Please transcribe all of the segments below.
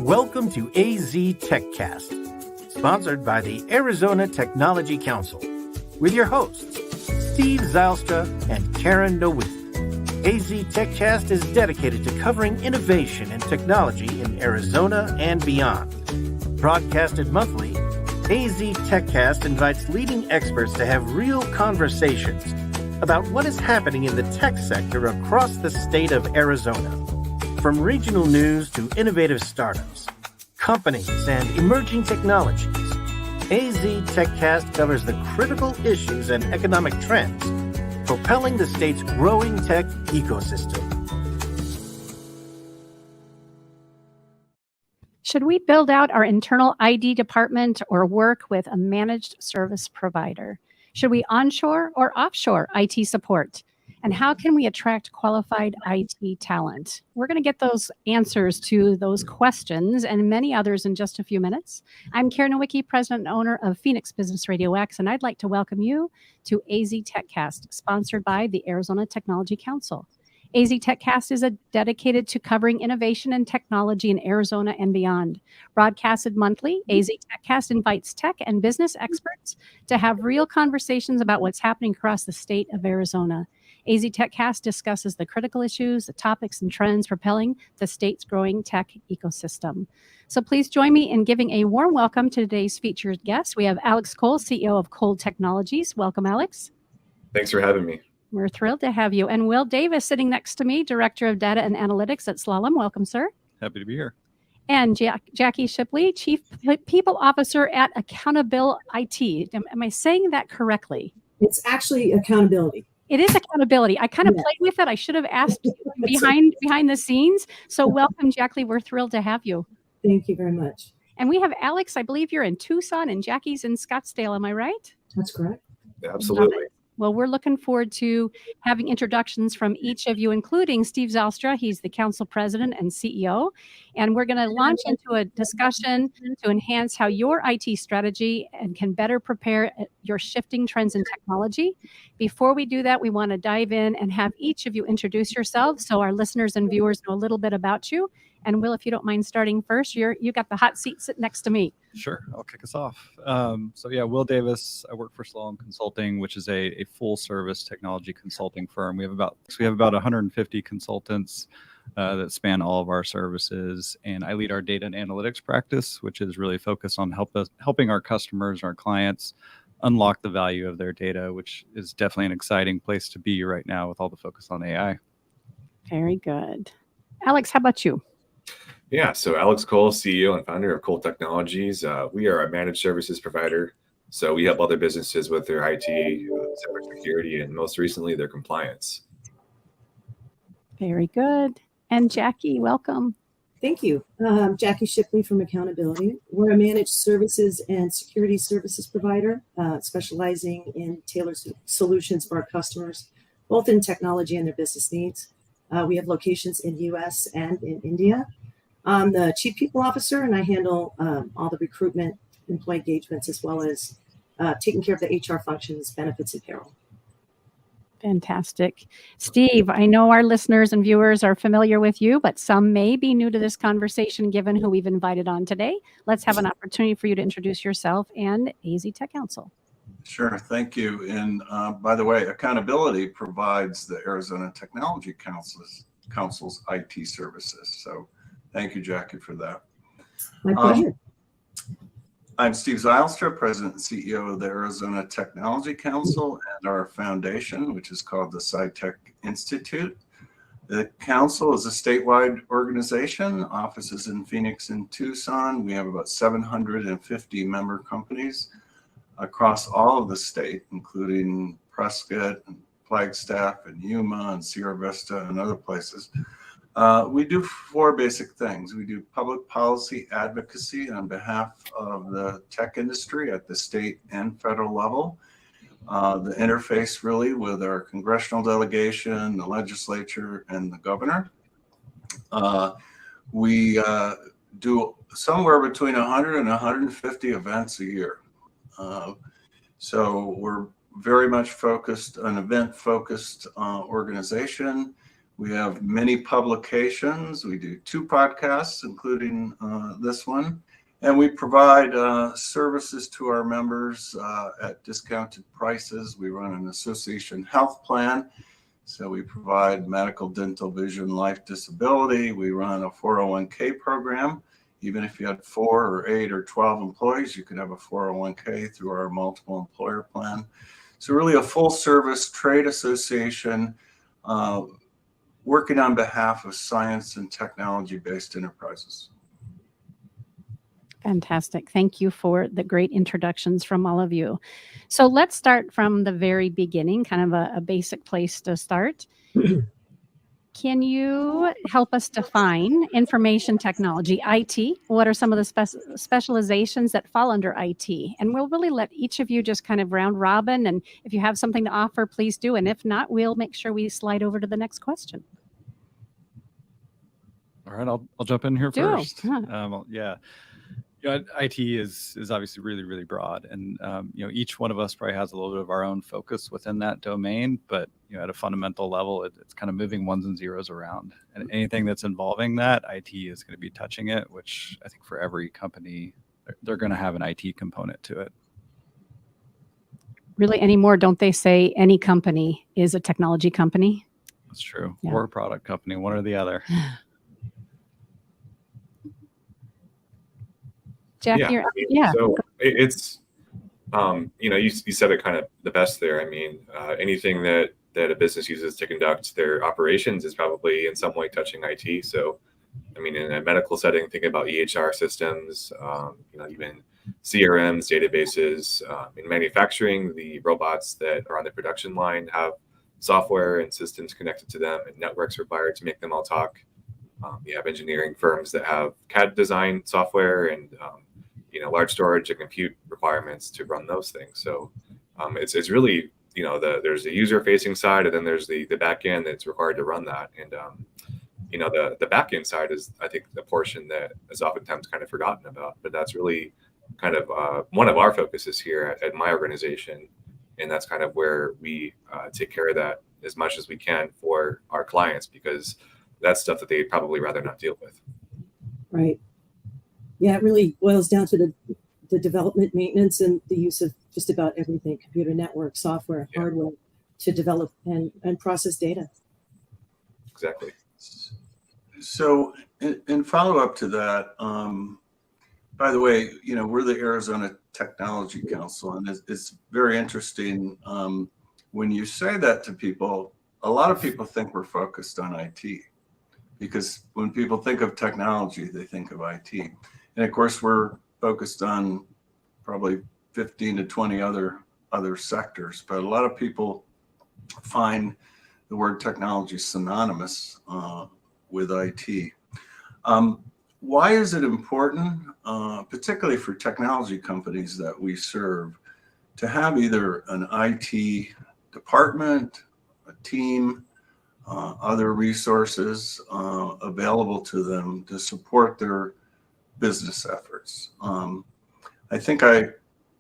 Welcome to AZ TechCast, sponsored by the Arizona Technology Council, with your hosts, Steve Zylstra and Karen Nowicki. AZ TechCast is dedicated to covering innovation and technology in Arizona and beyond. Broadcasted monthly, AZ TechCast invites leading experts to have real conversations about what is happening in the tech sector across the state of Arizona. From regional news to innovative startups, companies, and emerging technologies, AZ TechCast covers the critical issues and economic trends propelling the state's growing tech ecosystem. Should we build out our internal ID department or work with a managed service provider? Should we onshore or offshore IT support? And how can we attract qualified IT talent? We're going to get those answers to those questions and many others in just a few minutes. I'm Karen Nowicki, president and owner of Phoenix Business Radio X, and I'd like to welcome you to AZ TechCast, sponsored by the Arizona Technology Council. AZ TechCast is dedicated to covering innovation and technology in Arizona and beyond. Broadcasted monthly, AZ TechCast invites tech and business experts to have real conversations about what's happening across the state of Arizona. AZ TechCast discusses the critical issues, the topics and trends propelling the state's growing tech ecosystem. So please join me in giving a warm welcome to today's featured guest. We have Alex Cole, CEO of Cole Technologies. Welcome, Alex. Thanks for having me. We're thrilled to have you. And Will Davis sitting next to me, Director of Data and Analytics at Slalom. Welcome, sir. Happy to be here. And Jackie Shipley, Chief People Officer at Accountability IT. Am I saying that correctly? It's actually accountability. It is accountability. I kind of played with it. I should have asked behind the scenes. So welcome, Jackie. We're thrilled to have you. Thank you very much. And we have Alex. I believe you're in Tucson and Jackie's in Scottsdale. Am I right? That's correct. Absolutely. Well, we're looking forward to having introductions from each of you, including Steve Zylstra. He's the council president and CEO. And we're going to launch into a discussion to enhance how your IT strategy and can better prepare your shifting trends in technology. Before we do that, we want to dive in and have each of you introduce yourselves so our listeners and viewers know a little bit about you. And Will, if you don't mind starting first, you got the hot seat sitting next to me. Sure, I'll kick us off. Will Davis. I work for Slalom Consulting, which is a full-service technology consulting firm. We have about 150 consultants that span all of our services, and I lead our data and analytics practice, which is really focused on helping our customers, our clients, unlock the value of their data, which is definitely an exciting place to be right now with all the focus on AI. Very good. Alex, how about you? Yeah, so Alex Cole, CEO and founder of Cole Technologies. We are a managed services provider. So we help other businesses with their IT, cybersecurity, and most recently, their compliance. Very good. And Jackie, welcome. Thank you. Jackie Shipley from Accountability. We're a managed services and security services provider, specializing in tailored solutions for our customers, both in technology and their business needs. We have locations in the U.S. and in India. I'm the Chief People Officer, and I handle all the recruitment, employee engagements, as well as taking care of the HR functions, benefits, and payroll. Fantastic. Steve, I know our listeners and viewers are familiar with you, but some may be new to this conversation given who we've invited on today. Let's have an opportunity for you to introduce yourself and AZ Tech Council. Sure, thank you. And by the way, Accountability provides the Arizona Technology Council's IT services. So thank you, Jackie, for that. My pleasure. I'm Steve Zylstra, President and CEO of the Arizona Technology Council and our foundation, which is called the SciTech Institute. The council is a statewide organization, offices in Phoenix and Tucson. We have about 750 member companies across all of the state, including Prescott and Flagstaff and Yuma and Sierra Vista and other places. We do four basic things. We do public policy advocacy on behalf of the tech industry at the state and federal level. The interface really with our congressional delegation, the legislature, and the governor. We do somewhere between 100 and 150 events a year. So we're very much focused, an event-focused organization. We have many publications. We do 2 podcasts, including this one. And we provide services to our members at discounted prices. We run an association health plan. So we provide medical, dental, vision, life, disability. We run a 401k program. Even if you had 4 or 8 or 12 employees, you could have a 401k through our multiple employer plan. So really a full service trade association working on behalf of science and technology-based enterprises. Fantastic. Thank you for the great introductions from all of you. So let's start from the very beginning, kind of a basic place to start. Can you help us define information technology, IT? What are some of the specializations that fall under IT? And we'll really let each of you just kind of round robin. And if you have something to offer, please do. And if not, we'll make sure we slide over to the next question. All right, I'll jump in here Do. first. Huh. Yeah. IT is obviously really, really broad, and each one of us probably has a little bit of our own focus within that domain. But at a fundamental level, it's kind of moving ones and zeros around, and anything that's involving that, IT is going to be touching it. Which I think for every company, they're going to have an IT component to it. Really anymore, don't they say any company is a technology company? That's true. Yeah. Or a product company, one or the other. Jack, Yeah, yeah. So it's, you said it kind of the best there. I mean, anything that a business uses to conduct their operations is probably in some way touching IT. So, I mean, in a medical setting, thinking about EHR systems, even CRMs, databases. In manufacturing, the robots that are on the production line have software and systems connected to them and networks required to make them all talk. You have engineering firms that have CAD design software and large storage and compute requirements to run those things. So it's really there's the user facing side, and then there's the back end that's required to run that. And the back end side is, I think, the portion that is oftentimes kind of forgotten about. But that's really kind of one of our focuses here at my organization, and that's kind of where we take care of that as much as we can for our clients, because that's stuff that they'd probably rather not deal with. Right. Yeah, it really boils down to the development, maintenance, and the use of just about everything, computer network, software, hardware, to develop and process data. Exactly. So in follow-up to that, by the way, we're the Arizona Technology Council, and it's very interesting. When you say that to people, a lot of people think we're focused on IT, because when people think of technology, they think of IT. And of course, we're focused on probably 15 to 20 other sectors, but a lot of people find the word technology synonymous with IT. Why is it important, particularly for technology companies that we serve, to have either an IT department, a team, other resources available to them to support their business efforts? I think I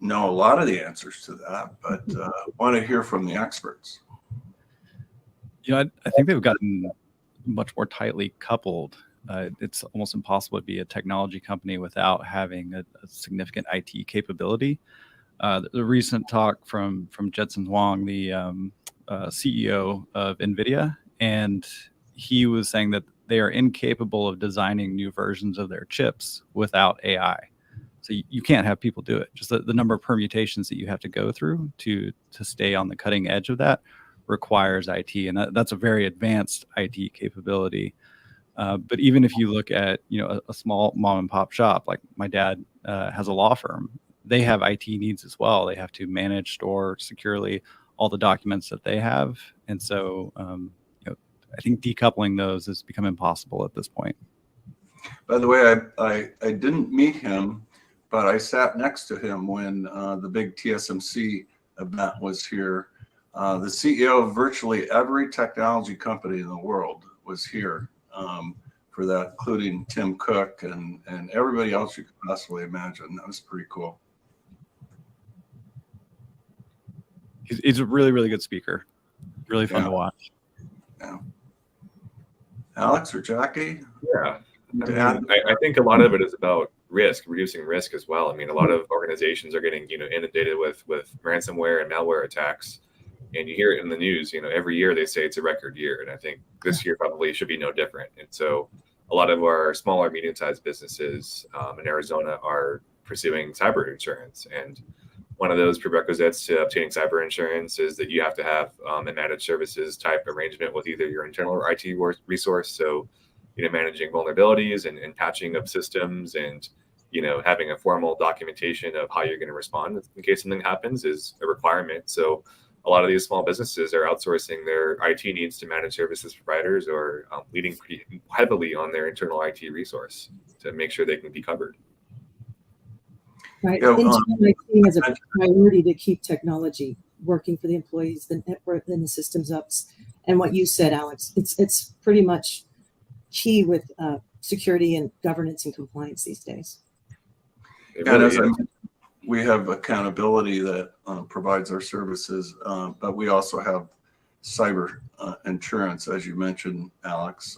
know a lot of the answers to that, but want to hear from the experts. I think they've gotten much more tightly coupled. It's almost impossible to be a technology company without having a significant IT capability. The recent talk from Jensen Huang, the CEO of NVIDIA, and he was saying that they are incapable of designing new versions of their chips without AI. So you can't have people do it. Just the number of permutations that you have to go through to stay on the cutting edge of that requires IT, and that's a very advanced IT capability. But even if you look at a small mom and pop shop, like my dad has a law firm, they have IT needs as well. They have to manage, store securely all the documents that they have, and so I think decoupling those has become impossible at this point. By the way, I didn't meet him, but I sat next to him when the big TSMC event was here. The CEO of virtually every technology company in the world was here for that, including Tim Cook and everybody else you could possibly imagine. That was pretty cool. He's a really, really good speaker. Really fun to watch. Yeah. Alex or Jackie? Yeah. I think a lot of it is about risk, reducing risk as well. I mean, a lot of organizations are getting, inundated with ransomware and malware attacks. And you hear it in the news, every year they say it's a record year. And I think this year probably should be no different. And so a lot of our smaller, medium-sized businesses in Arizona are pursuing cyber insurance. And one of those prerequisites to obtaining cyber insurance is that you have to have a managed services type arrangement with either your internal or IT resource. So, managing vulnerabilities and patching of systems and, having a formal documentation of how you're going to respond in case something happens is a requirement. So a lot of these small businesses are outsourcing their IT needs to managed services providers or leaning pretty heavily on their internal IT resource to make sure they can be covered. Right. Yeah, Internal IT has a priority to keep technology working for the employees, the network, and the systems up. And what you said, Alex, it's pretty much key with security and governance and compliance these days. We have accountability that provides our services, but we also have cyber insurance, as you mentioned, Alex,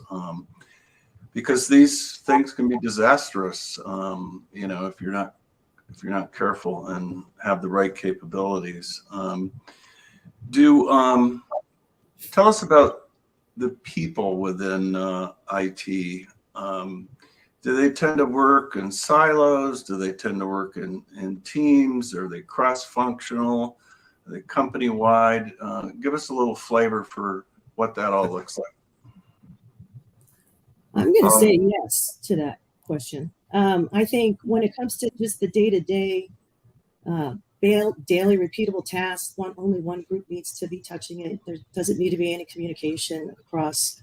because these things can be disastrous. If you're not careful and have the right capabilities. Tell us about the people within IT. Do they tend to work in silos? Do they tend to work in teams? Are they cross-functional? Are they company-wide? Give us a little flavor for what that all looks like. I'm going to say yes to that question. I think when it comes to just the day-to-day, daily repeatable tasks, only one group needs to be touching it. There doesn't need to be any communication across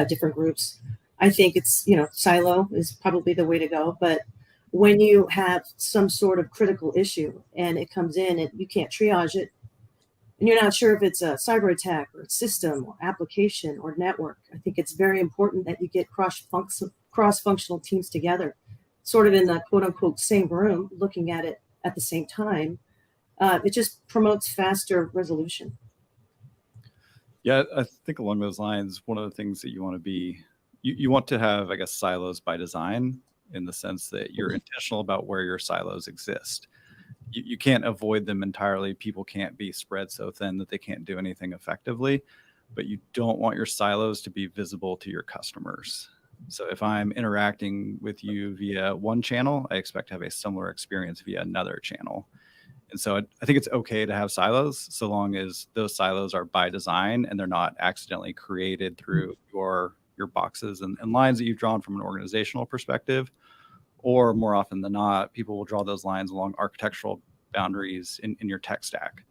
different groups. I think it's, silo is probably the way to go. But when you have some sort of critical issue and it comes in and you can't triage it, and you're not sure if it's a cyber attack or system or application or network, I think it's very important that you get cross-functional teams together, sort of in the quote-unquote same room, looking at it at the same time. It just promotes faster resolution. Yeah, I think along those lines, one of the things that you want to be, you want to have, I guess, silos by design, in the sense that you're intentional about where your silos exist. You can't avoid them entirely. People can't be spread so thin that they can't do anything effectively, but you don't want your silos to be visible to your customers. So if I'm interacting with you via one channel, I expect to have a similar experience via another channel. And so I think it's okay to have silos, so long as those silos are by design and they're not accidentally created through your boxes and lines that you've drawn from an organizational perspective. Or more often than not, people will draw those lines along architectural boundaries in your tech stack.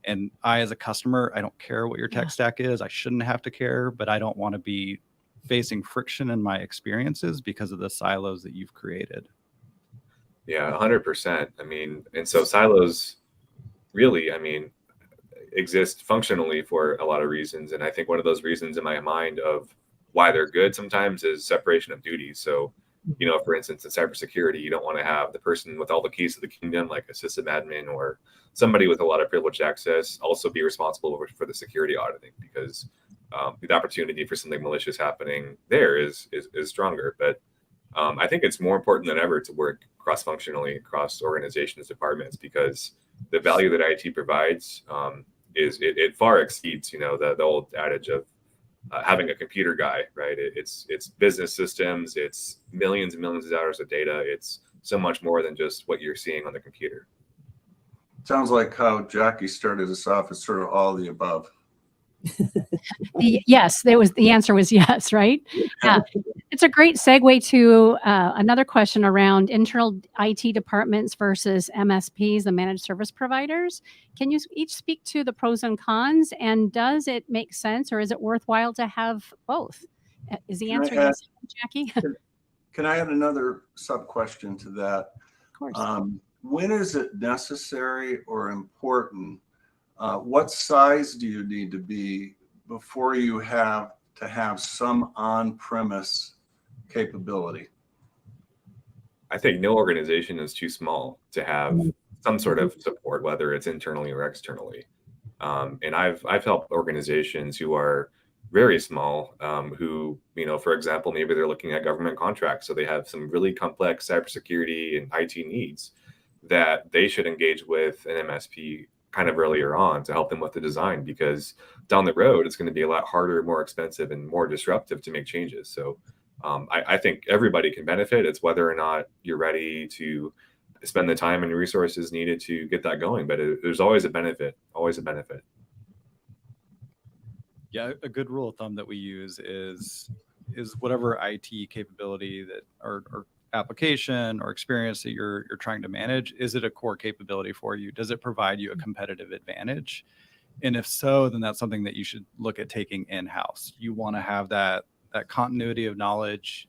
And I, as a customer, I don't care what your tech stack is. I shouldn't have to care, but I don't want to be facing friction in my experiences because of the silos that you've created. Yeah, 100%. I mean, and so silos really, exist functionally for a lot of reasons. And I think one of those reasons in my mind of why they're good sometimes is separation of duties. So, for instance, in cybersecurity, you don't want to have the person with all the keys to the kingdom, like a system admin or somebody with a lot of privileged access, also be responsible for the security auditing, because the opportunity for something malicious happening there is stronger. But I think it's more important than ever to work cross-functionally across organizations, departments, because the value that IT provides it far exceeds, the old adage of having a computer guy, right? It's business systems, it's millions and millions of hours of data. It's so much more than just what you're seeing on the computer. Sounds like how Jackie started us off as sort of all the above. Yes, the answer was yes, right? Yeah. It's a great segue to another question around internal IT departments versus MSPs, the managed service providers. Can you each speak to the pros and cons, and does it make sense, or is it worthwhile to have both? Is the answer yes, Jackie? Can I add another sub-question to that? Of course. When is it necessary or important? What size do you need to be before you have to have some on-premise capability? I think no organization is too small to have some sort of support, whether it's internally or externally. And I've helped organizations who are very small, who, for example, maybe they're looking at government contracts, so they have some really complex cybersecurity and IT needs that they should engage with an MSP kind of earlier on to help them with the design, because down the road it's going to be a lot harder, more expensive, and more disruptive to make changes. So I think everybody can benefit. It's whether or not you're ready to spend the time and resources needed to get that going. But there's always a benefit, always a benefit. Yeah, a good rule of thumb that we use is whatever IT capability that or application or experience that you're trying to manage, is it a core capability for you? Does it provide you a competitive advantage? And if so, then that's something that you should look at taking in-house. You want to have that continuity of knowledge.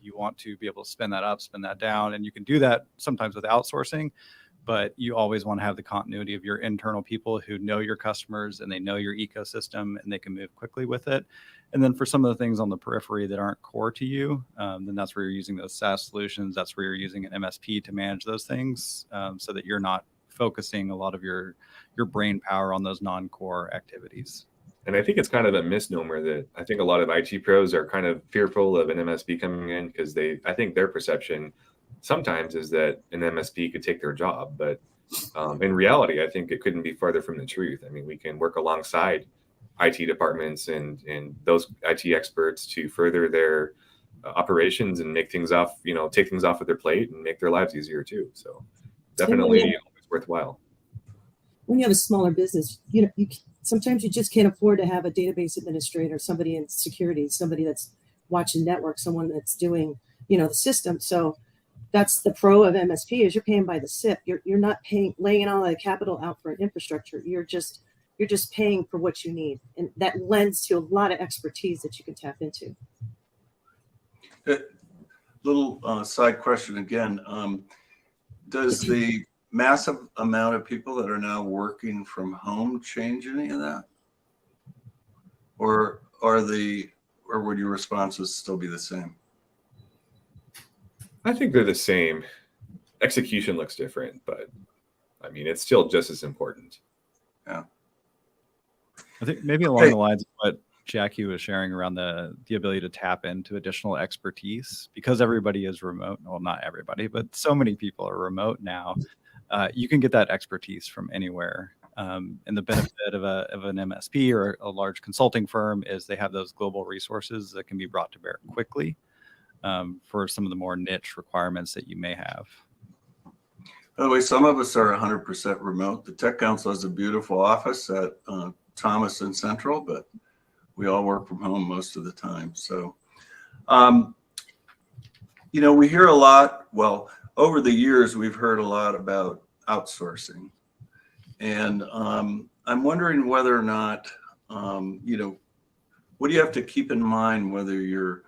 You want to be able to spin that up, spin that down, and you can do that sometimes with outsourcing, but you always want to have the continuity of your internal people who know your customers and they know your ecosystem and they can move quickly with it. And then for some of the things on the periphery that aren't core to you, then that's where you're using those SaaS solutions. That's where you're using an MSP to manage those things, so that you're not focusing a lot of your brain power on those non-core activities. And I think it's kind of a misnomer that I think a lot of IT pros are kind of fearful of an MSP coming in, because I think their perception sometimes is that an MSP could take their job. But in reality, I think it couldn't be farther from the truth. I mean, we can work alongside IT departments and those IT experts to further their operations and make things off, take things off of their plate and make their lives easier too. So definitely always worthwhile. When you have a smaller business, sometimes you just can't afford to have a database administrator, somebody in security, somebody that's watching network, someone that's doing, the system. So that's the pro of MSP, is you're paying by the SIP. You're not laying all the capital out for an infrastructure. You're just paying for what you need. And that lends to a lot of expertise that you can tap into. Little side question again. Does the massive amount of people that are now working from home change any of that? Or would your responses still be the same? I think they're the same. Execution looks different, but I mean, it's still just as important. Yeah. I think maybe along the lines of what Jackie was sharing around the ability to tap into additional expertise, because everybody is remote. Well, not everybody, but so many people are remote now. You can get that expertise from anywhere. And the benefit of an MSP or a large consulting firm is they have those global resources that can be brought to bear quickly for some of the more niche requirements that you may have. By the way, some of us are 100% remote. The Tech Council has a beautiful office at Thomas and Central, but we all work from home most of the time. So, we hear a lot. Well, over the years, we've heard a lot about outsourcing. And I'm wondering whether or not, what do you have to keep in mind, whether you're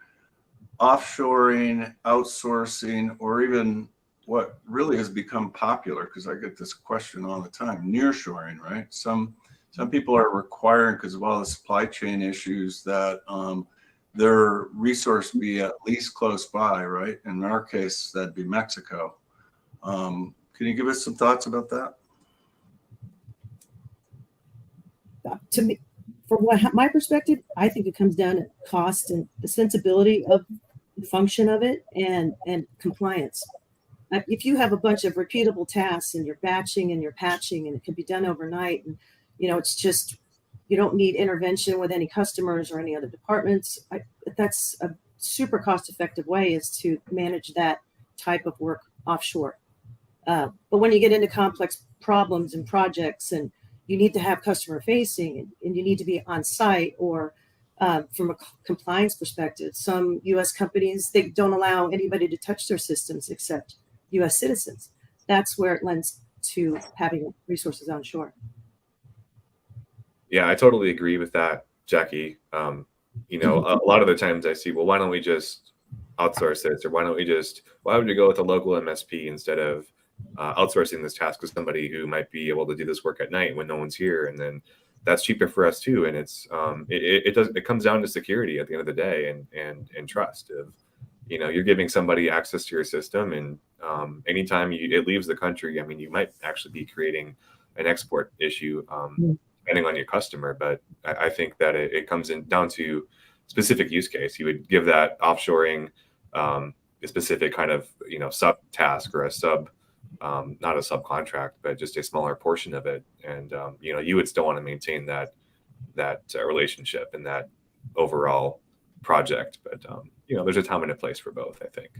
offshoring, outsourcing, or even what really has become popular, because I get this question all the time, nearshoring, right? Some people are requiring, because of all the supply chain issues, that their resource be at least close by, right? In our case, that'd be Mexico. Can you give us some thoughts about that? To me, from my perspective, I think it comes down to cost and the sensibility of the function of it and compliance. If you have a bunch of repeatable tasks and you're batching and you're patching and it can be done overnight, and it's just, you don't need intervention with any customers or any other departments. That's a super cost-effective way, is to manage that type of work offshore. But when you get into complex problems and projects, and you need to have customer facing, and you need to be on site, or from a compliance perspective, some U.S. companies, they don't allow anybody to touch their systems except U.S. citizens. That's where it lends to having resources onshore. Yeah, I totally agree with that, Jackie. A lot of the times I see, well, why don't we just outsource this? Or why would we go with a local MSP instead of outsourcing this task with somebody who might be able to do this work at night when no one's here? And then that's cheaper for us too. And it's it comes down to security at the end of the day, and trust of, you're giving somebody access to your system, and anytime it leaves the country, I mean, you might actually be creating an export issue. depending on your customer. But I think that it comes in down to specific use case. You would give that offshoring a specific kind of sub task or a sub not a subcontract, but just a smaller portion of it. And you would still want to maintain that relationship and that overall project. But there's a time and a place for both, I think.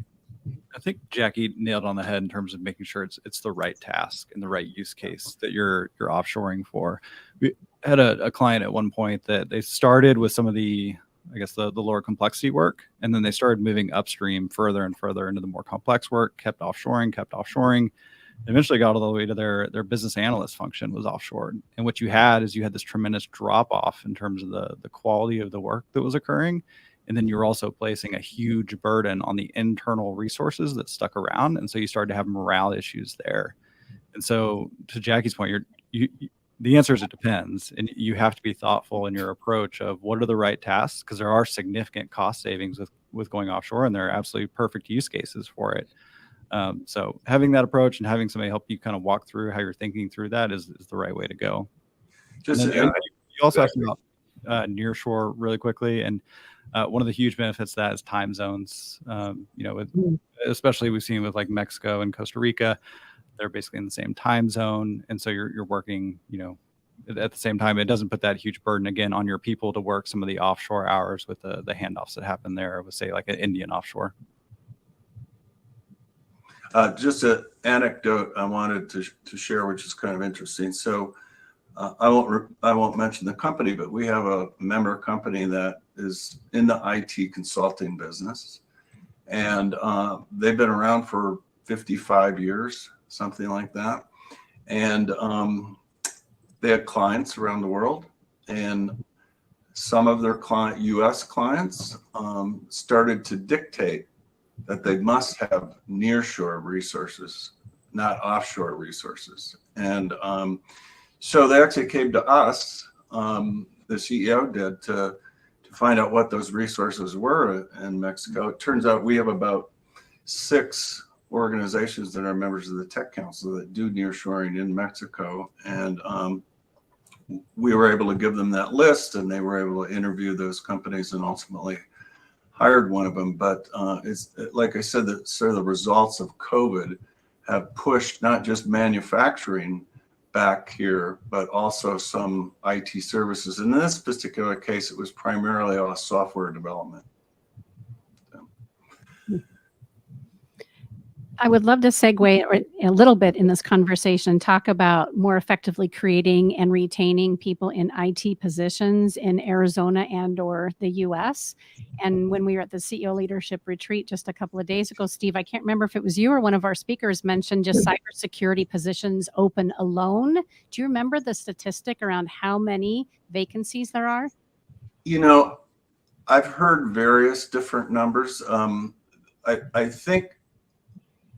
I think Jackie nailed on the head in terms of making sure it's the right task and the right use case that you're offshoring for. We had a client at one point that they started with some of the lower complexity work, and then they started moving upstream further and further into the more complex work, kept offshoring, eventually got all the way to their business analyst function was offshore. And what you had this tremendous drop off in terms of the quality of the work that was occurring. And then you're also placing a huge burden on the internal resources that stuck around. And so you started to have morale issues there. And so to Jackie's point, the answer is it depends. And you have to be thoughtful in your approach of what are the right tasks, because there are significant cost savings with going offshore, and there are absolutely perfect use cases for it. So having that approach and having somebody help you kind of walk through how you're thinking through that is the right way to go. You also asked about nearshore really quickly. And one of the huge benefits of that is time zones. Especially we've seen with like Mexico and Costa Rica, they're basically in the same time zone. And so you're working, at the same time. It doesn't put that huge burden again on your people to work some of the offshore hours with the handoffs that happen there with, say, like an Indian offshore. Just an anecdote I wanted to share, which is kind of interesting. So I won't mention the company, but we have a member company that is in the IT consulting business, and they've been around for 55 years, something like that. And they had clients around the world, and some of their U.S. clients started to dictate that they must have nearshore resources, not offshore resources. And so they actually came to us, the CEO did, to find out what those resources were in Mexico. It turns out we have about 6 organizations that are members of the Tech Council that do nearshoring in Mexico. And we were able to give them that list, and they were able to interview those companies and ultimately hired one of them. But it's like I said, that sort of the results of COVID have pushed not just manufacturing back here, but also some IT services. And in this particular case, it was primarily all software development. I would love to segue a little bit in this conversation, talk about more effectively creating and retaining people in IT positions in Arizona and or the US. And when we were at the CEO Leadership Retreat just a couple of days ago, Steve, I can't remember if it was you or one of our speakers mentioned just cybersecurity positions open alone. Do you remember the statistic around how many vacancies there are? I've heard various different numbers. I think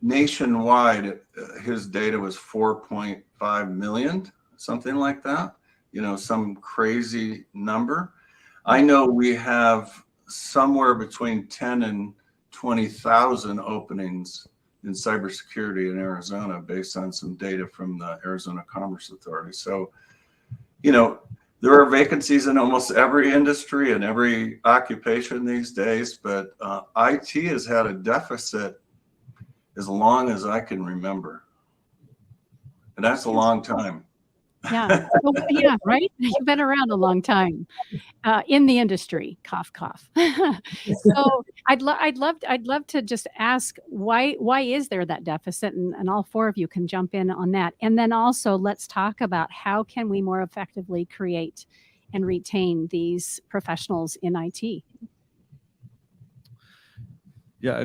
nationwide, his data was 4.5 million, something like that, some crazy number. I know we have somewhere between 10 and 20,000 openings in cybersecurity in Arizona based on some data from the Arizona Commerce Authority. So, there are vacancies in almost every industry and every occupation these days, but IT has had a deficit as long as I can remember. And that's a long time. Yeah. Yeah, right? You've been around a long time in the industry. Cough, cough. So I'd love to just ask why is there that deficit? And all 4 of you can jump in on that. And then also let's talk about how can we more effectively create and retain these professionals in IT? Yeah.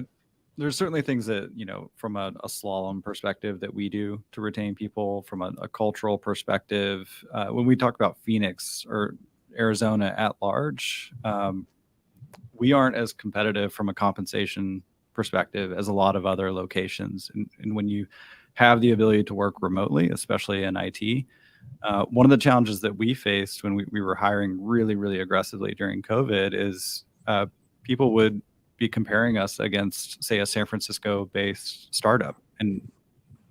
There's certainly things that, from a slalom perspective that we do to retain people, from a cultural perspective. When we talk about Phoenix or Arizona at large, we aren't as competitive from a compensation perspective as a lot of other locations. And when you have the ability to work remotely, especially in IT, one of the challenges that we faced when we were hiring really, really aggressively during COVID is people would be comparing us against, say, a San Francisco-based startup, and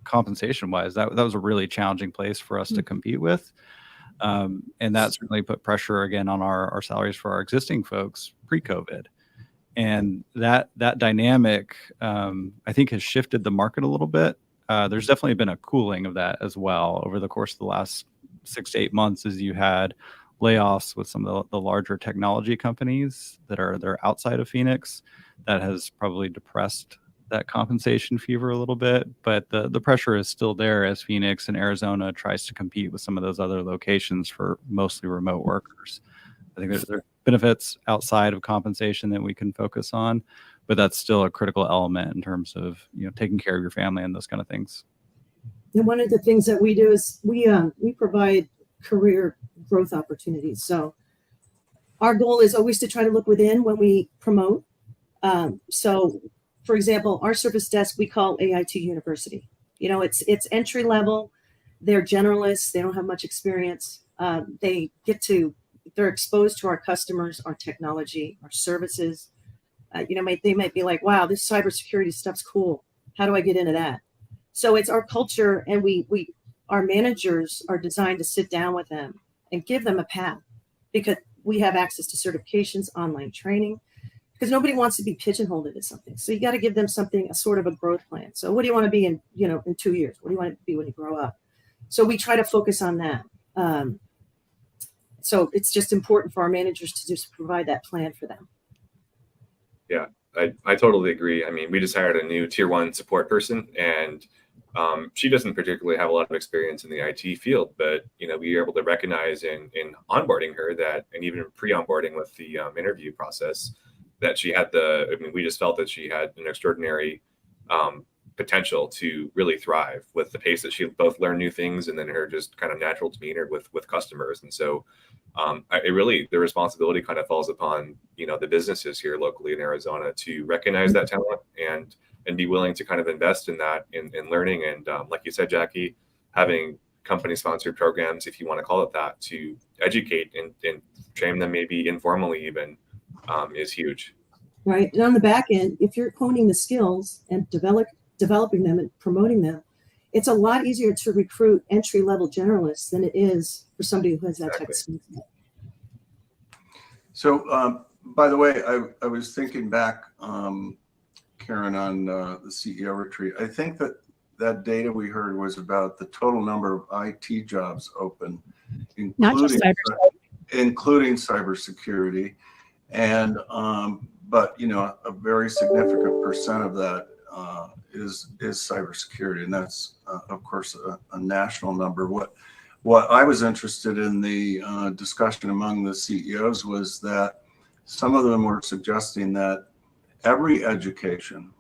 compensation-wise, that was a really challenging place for us to compete with. And that certainly put pressure again on our salaries for our existing folks pre-COVID. And that dynamic, I think, has shifted the market a little bit. There's definitely been a cooling of that as well over the course of the last 6 to 8 months, as you had layoffs with some of the larger technology companies they're outside of Phoenix. That has probably depressed that compensation fever a little bit, but the pressure is still there as Phoenix and Arizona tries to compete with some of those other locations for mostly remote workers. I think there are benefits outside of compensation that we can focus on, but that's still a critical element in terms of taking care of your family and those kind of things. And one of the things that we do is we provide career growth opportunities. So our goal is always to try to look within when we promote. So, for example, our service desk we call AIT University. It's entry level. They're generalists. They don't have much experience. They're exposed to our customers, our technology, our services. They might be like, wow, this cybersecurity stuff's cool. How do I get into that? So it's our culture, and our managers are designed to sit down with them and give them a path, because we have access to certifications, online training, because nobody wants to be pigeonholed into something. So you got to give them something, a sort of a growth plan. So what do you want to be in 2 years? What do you want to be when you grow up? So we try to focus on that. So it's just important for our managers to just provide that plan for them. Yeah, I totally agree. I mean, we just hired a new tier 1 support person, and she doesn't particularly have a lot of experience in the IT field, but we were able to recognize in onboarding her that, and even pre-onboarding with the interview process, that she had we just felt that she had an extraordinary potential to really thrive with the pace that she both learned new things and then her just kind of natural demeanor with customers. And so the responsibility kind of falls upon the businesses here locally in Arizona to recognize that talent and be willing to kind of invest in that in learning. And like you said, Jackie, having company sponsored programs, if you want to call it that, to educate and train them maybe informally even is huge. Right. And on the back end, if you're honing the skills and developing them and promoting them, it's a lot easier to recruit entry-level generalists than it is for somebody who has that type of skill set. So, by the way, I was thinking back, Karen, on the CEO retreat. I think that data we heard was about the total number of IT jobs open, including cybersecurity, and but a very significant percent of that is cybersecurity, and that's of course a national number. What I was interested in the discussion among the CEOs was that some of them were suggesting that every education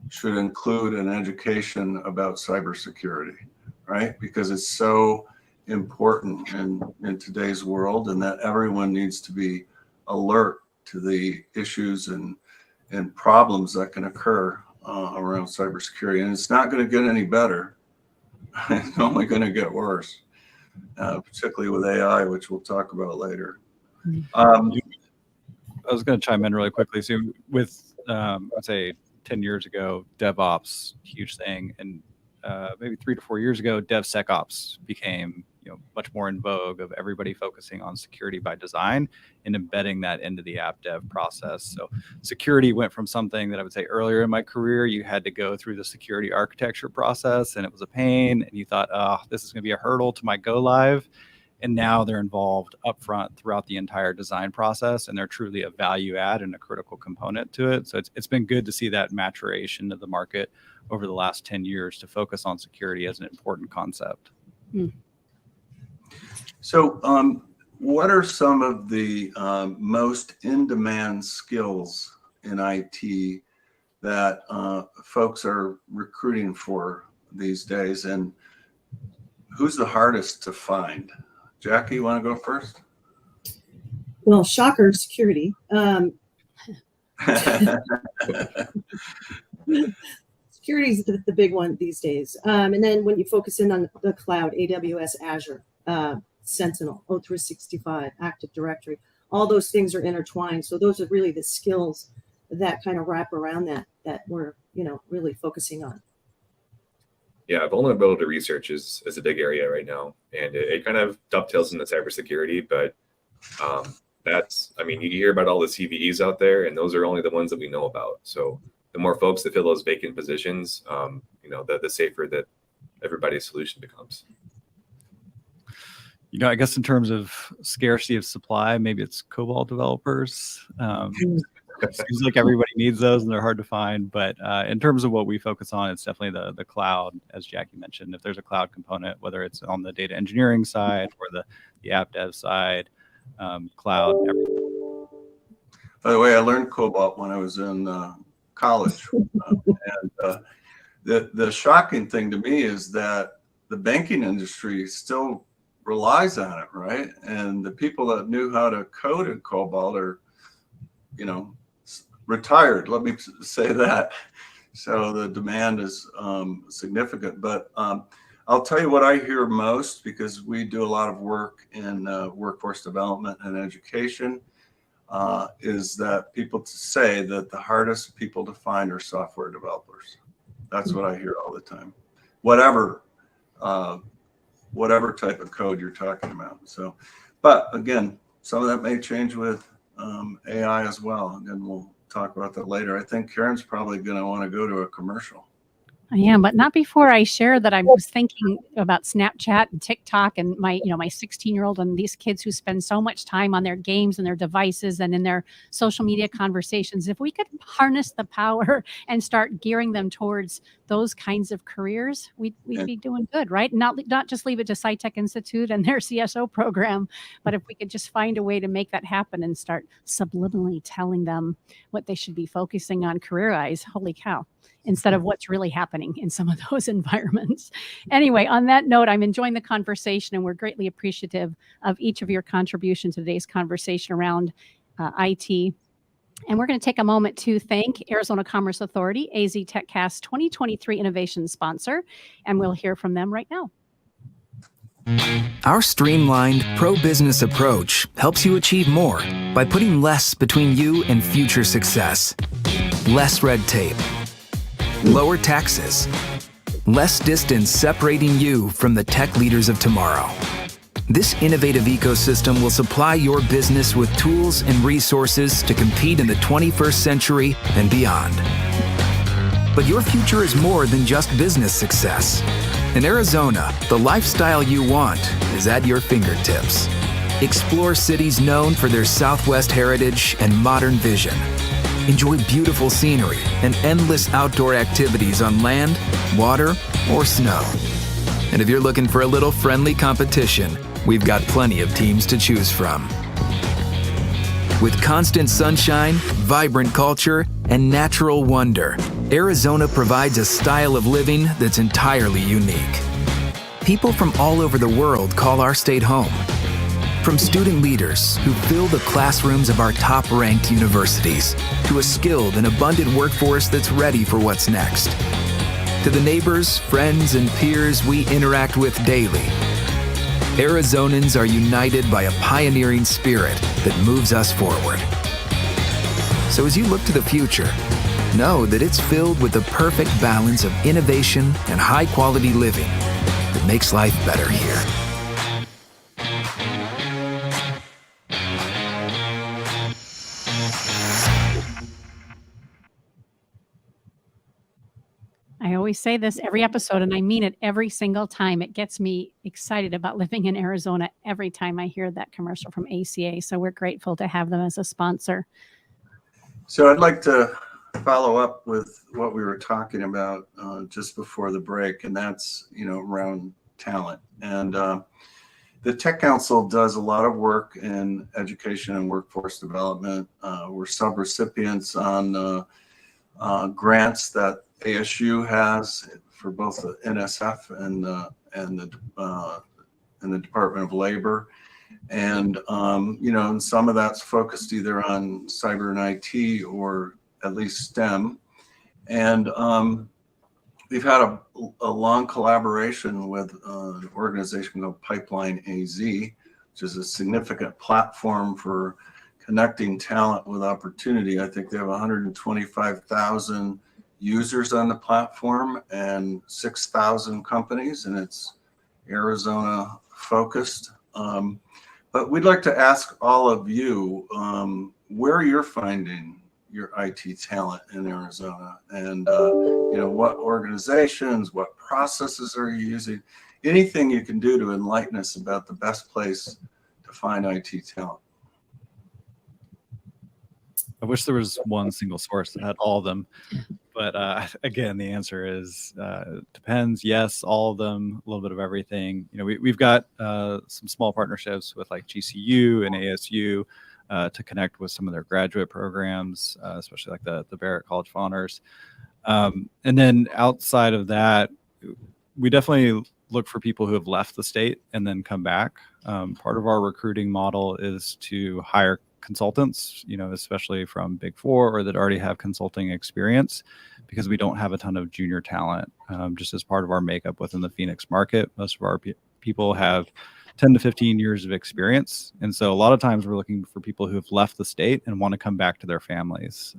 should include an education about cybersecurity, right? Because it's so important in today's world, and that everyone needs to be alert to the issues and problems that can occur around cybersecurity. And it's not going to get any better. It's only going to get worse, particularly with AI, which we'll talk about later. I was going to chime in really quickly. So with, I'd say 10 years ago, DevOps, huge thing. And maybe 3 to 4 years ago, DevSecOps became much more in vogue, of everybody focusing on security by design and embedding that into the app dev process. So security went from something that I would say earlier in my career, you had to go through the security architecture process and it was a pain, and you thought, oh, this is going to be a hurdle to my go live. And now they're involved upfront throughout the entire design process, and they're truly a value add and a critical component to it. So it's been good to see that maturation of the market over the last 10 years to focus on security as an important concept. So what are some of the most in-demand skills in IT that folks are recruiting for these days, and who's the hardest to find? Jackie, you want to go first? Well, shocker, security. Security is the big one these days. And then when you focus in on the cloud, AWS, Azure, Sentinel, O365, Active Directory, all those things are intertwined. So those are really the skills that kind of wrap around that we're really focusing on. Yeah, vulnerability research is a big area right now, and it kind of dovetails into cybersecurity. But I mean, you hear about all the CVEs out there, and those are only the ones that we know about. So the more folks that fill those vacant positions, the safer that everybody's solution becomes. I guess in terms of scarcity of supply, maybe it's COBOL developers. Seems like everybody needs those and they're hard to find. But in terms of what we focus on, it's definitely the cloud, as Jackie mentioned. If there's a cloud component, whether it's on the data engineering side or the app dev side, cloud, everything. By the way, I learned COBOL when I was in college. And the shocking thing to me is that the banking industry still relies on it, right? And the people that knew how to code in COBOL are, retired, let me say that. So the demand is significant. But I'll tell you what I hear most, because we do a lot of work in workforce development and education, is that people say that the hardest people to find are software developers. That's what I hear all the time, whatever type of code you're talking about. So, but again, some of that may change with AI as well. Again, we'll talk about that later. I think Karen's probably going to want to go to a commercial. I am, but not before I share that I was thinking about Snapchat and TikTok and my 16-year-old and these kids who spend so much time on their games and their devices and in their social media conversations. If we could harness the power and start gearing them towards those kinds of careers, we'd be doing good, right? Not just leave it to SciTech Institute and their CSO program, but if we could just find a way to make that happen and start subliminally telling them what they should be focusing on career-wise, holy cow, instead of what's really happening in some of those environments. Anyway, on that note, I'm enjoying the conversation, and we're greatly appreciative of each of your contribution to today's conversation around IT. And we're going to take a moment to thank Arizona Commerce Authority, AZ TechCast 2023 Innovation Sponsor, and we'll hear from them right now. Our streamlined, pro-business approach helps you achieve more by putting less between you and future success. Less red tape, lower taxes, less distance separating you from the tech leaders of tomorrow. This innovative ecosystem will supply your business with tools and resources to compete in the 21st century and beyond. But your future is more than just business success. In Arizona, the lifestyle you want is at your fingertips. Explore cities known for their Southwest heritage and modern vision. Enjoy beautiful scenery and endless outdoor activities on land, water, or snow. And if you're looking for a little friendly competition, we've got plenty of teams to choose from. With constant sunshine, vibrant culture, and natural wonder, Arizona provides a style of living that's entirely unique. People from all over the world call our state home. From student leaders who fill the classrooms of our top-ranked universities, to a skilled and abundant workforce that's ready for what's next, to the neighbors, friends, and peers we interact with daily, Arizonans are united by a pioneering spirit that moves us forward. So as you look to the future, know that it's filled with the perfect balance of innovation and high-quality living that makes life better here. I always say this every episode, and I mean it every single time. It gets me excited about living in Arizona every time I hear that commercial from ACA. So we're grateful to have them as a sponsor. So I'd like to follow up with what we were talking about just before the break, and that's, around talent. And the Tech Council does a lot of work in education and workforce development. We're sub-recipients on grants that ASU has for both the NSF and the Department of Labor, and and some of that's focused either on cyber and IT or at least STEM, and we've had a long collaboration with an organization called Pipeline AZ, which is a significant platform for connecting talent with opportunity. I think they have 125,000 users on the platform and 6,000 companies, and it's Arizona focused. But we'd like to ask all of you where you're finding your IT talent in Arizona, and what organizations, what processes are you using? Anything you can do to enlighten us about the best place to find IT talent. I wish there was one single source that had all of them, but again, the answer is depends. Yes, all of them, a little bit of everything. We've got some small partnerships with like GCU and ASU to connect with some of their graduate programs, especially like the Barrett College of Honors. And then outside of that, we definitely look for people who have left the state and then come back. Part of our recruiting model is to hire consultants, especially from Big Four or that already have consulting experience, because we don't have a ton of junior talent. Just as part of our makeup within the Phoenix market, most of our people have 10 to 15 years of experience. And so a lot of times we're looking for people who have left the state and want to come back to their families.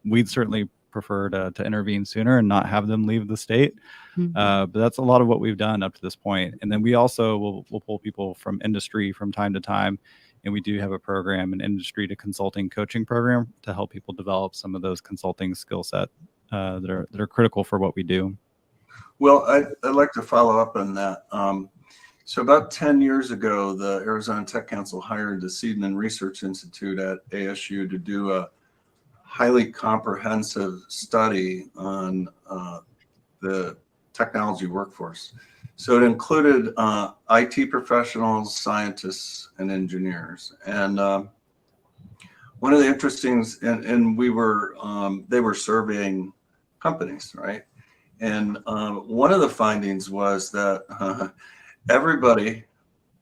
We'd certainly prefer to intervene sooner and not have them leave the state. But that's a lot of what we've done up to this point. And then we also will pull people from industry from time to time. And we do have a program, an industry to consulting coaching program, to help people develop some of those consulting skill set that are critical for what we do. Well, I'd like to follow up on that. So about 10 years ago, the Arizona Tech Council hired the Seedman Research Institute at ASU to do a highly comprehensive study on the technology workforce. So it included IT professionals, scientists, and engineers. And one of the interesting, and they were surveying companies, right? And one of the findings was that everybody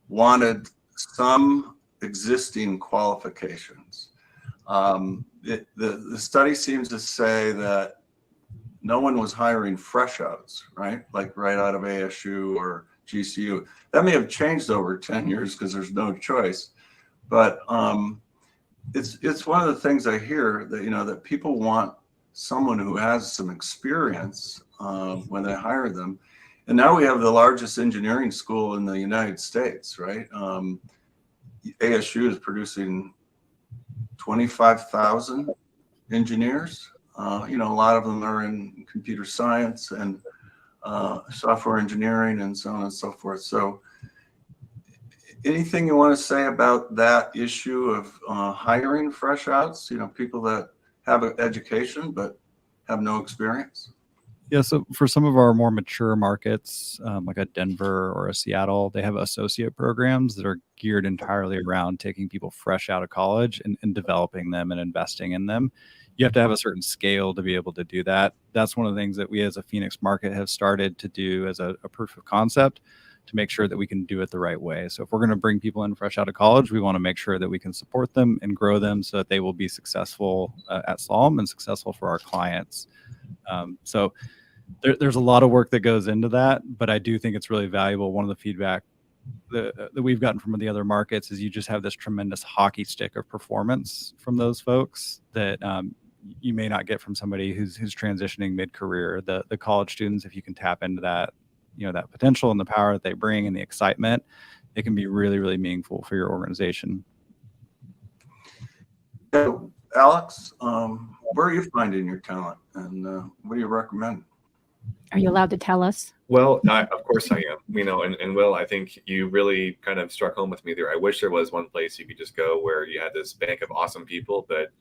wanted some existing qualifications. The study seems to say that no one was hiring fresh outs, right? Like right out of ASU or GCU. That may have changed over 10 years because there's no choice. But it's one of the things I hear that, that people want someone who has some experience when they hire them. And now we have the largest engineering school in the United States, right? ASU is producing 25,000 engineers. A lot of them are in computer science and software engineering and so on and so forth. So anything you want to say about that issue of hiring fresh outs, people that have an education but have no experience? Yeah, so for some of our more mature markets, like a Denver or a Seattle, they have associate programs that are geared entirely around taking people fresh out of college and developing them and investing in them. You have to have a certain scale to be able to do that. That's one of the things that we as a Phoenix market have started to do as a proof of concept to make sure that we can do it the right way. So if we're going to bring people in fresh out of college, we want to make sure that we can support them and grow them so that they will be successful at SLOM and successful for our clients. So there's a lot of work that goes into that, but I do think it's really valuable. One of the feedback that we've gotten from the other markets is you just have this tremendous hockey stick of performance from those folks that you may not get from somebody who's transitioning mid-career. The college students, if you can tap into that, that potential and the power that they bring and the excitement, it can be really, really meaningful for your organization. So, Alex, where are you finding your talent, and what do you recommend? Are you allowed to tell us? Well, of course I am. And Will, I think you really kind of struck home with me there. I wish there was one place you could just go where you had this bank of awesome people, but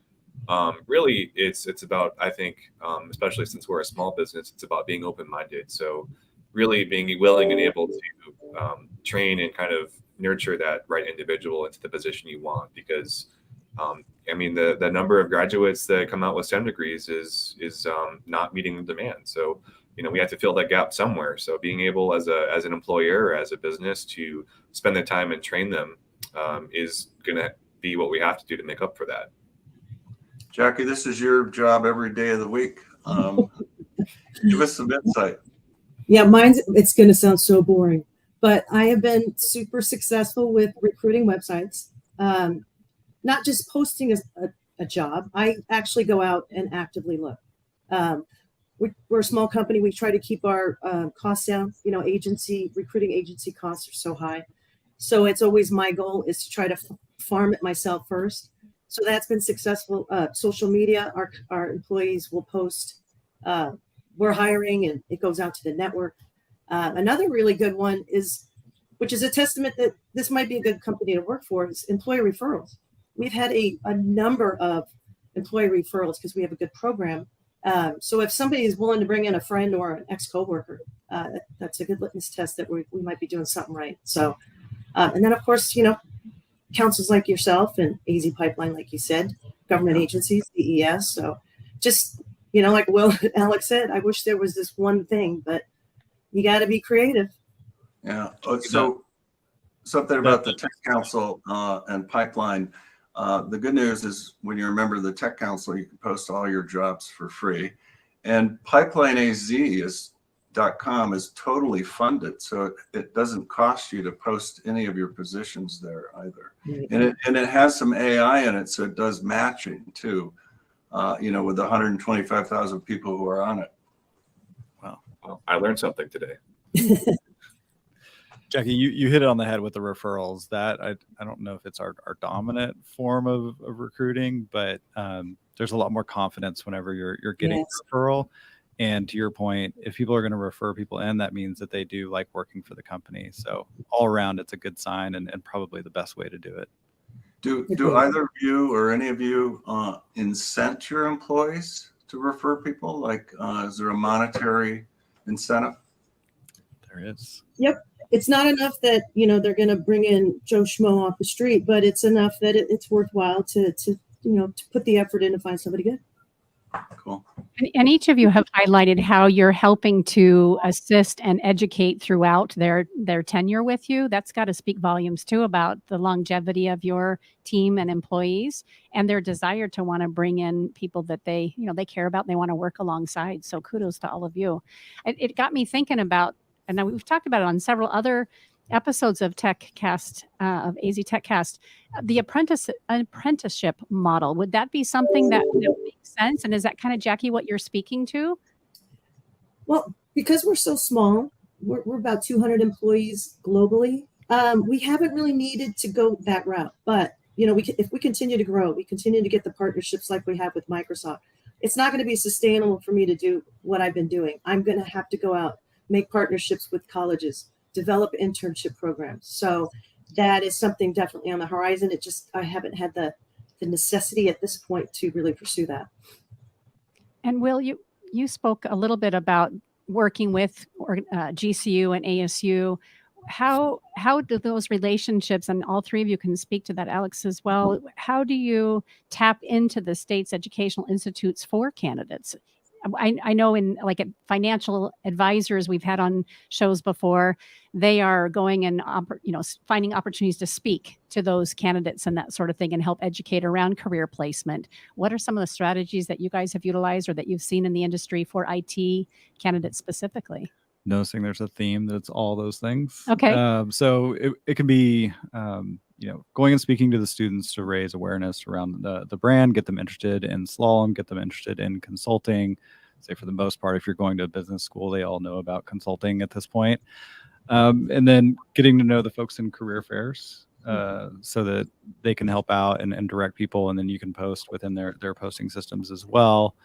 really it's about, I think, especially since we're a small business, it's about being open-minded. So really being willing and able to train and kind of nurture that right individual into the position you want, because the number of graduates that come out with STEM degrees is not meeting the demand. So we have to fill that gap somewhere. So being able as an employer or as a business to spend the time and train them is going to be what we have to do to make up for that. Jackie, this is your job every day of the week. Give us some insight. Yeah, it's going to sound so boring, but I have been super successful with recruiting websites, not just posting a job. I actually go out and actively look. we're a small company. We try to keep our costs down. Recruiting agency costs are so high. So it's always my goal is to try to farm it myself first. So that's been successful. Social media, our employees will post, we're hiring, and it goes out to the network. Another really good one which is a testament that this might be a good company to work for, is employee referrals. We've had a number of employee referrals because we have a good program. So if somebody is willing to bring in a friend or an ex-coworker, that's a good litmus test that we might be doing something right. So, and then of course, councils like yourself and AZ Pipeline, like you said, government agencies, DES. So just, like Will and Alex said, I wish there was this one thing, but you got to be creative. Yeah. So something about the Tech Council and Pipeline. The good news is when you're a member of the Tech Council, you can post all your jobs for free. And PipelineAZ.com is totally funded, so it doesn't cost you to post any of your positions there either. Mm-hmm. And it has some AI in it, so it does matching too, with the 125,000 people who are on it. Wow. Well, I learned something today. Jackie, you hit it on the head with the referrals. That I don't know if it's our dominant form of recruiting, but there's a lot more confidence whenever you're getting a referral. And to your point, if people are going to refer people in, that means that they do like working for the company. So all around, it's a good sign and probably the best way to do it. Do either of you or any of you incent your employees to refer people? Like, is there a monetary incentive? There is. Yep. It's not enough that, they're going to bring in Joe Schmo off the street, but it's enough that it's worthwhile to put the effort in to find somebody good. Cool. And each of you have highlighted how you're helping to assist and educate throughout their tenure with you. That's got to speak volumes too about the longevity of your team and employees and their desire to want to bring in people that they care about and they want to work alongside. So kudos to all of you. It got me thinking about, and we've talked about it on several other episodes of TechCast, of AZ TechCast, the apprenticeship model. Would that be something that makes sense? And is that kind of, Jackie, what you're speaking to? Well, because we're so small, we're about 200 employees globally. We haven't really needed to go that route. But, if we continue to grow, we continue to get the partnerships like we have with Microsoft, it's not going to be sustainable for me to do what I've been doing. I'm going to have to go out, make partnerships with colleges, develop internship programs. So that is something definitely on the horizon. I haven't had the necessity at this point to really pursue that. And Will, you spoke a little bit about working with GCU and ASU. How do those relationships, and all three of you can speak to that, Alex, as well, how do you tap into the state's educational institutes for candidates? I know at financial advisors we've had on shows before, they are going and finding opportunities to speak to those candidates and that sort of thing and help educate around career placement. What are some of the strategies that you guys have utilized or that you've seen in the industry for IT candidates specifically? Noticing there's a theme that's all those things. Okay. So it can be going and speaking to the students to raise awareness around the brand, get them interested in slalom, get them interested in consulting. Say for the most part, if you're going to a business school, they all know about consulting at this point. And then getting to know the folks in career fairs so that they can help out and direct people, and then you can post within their posting systems as well.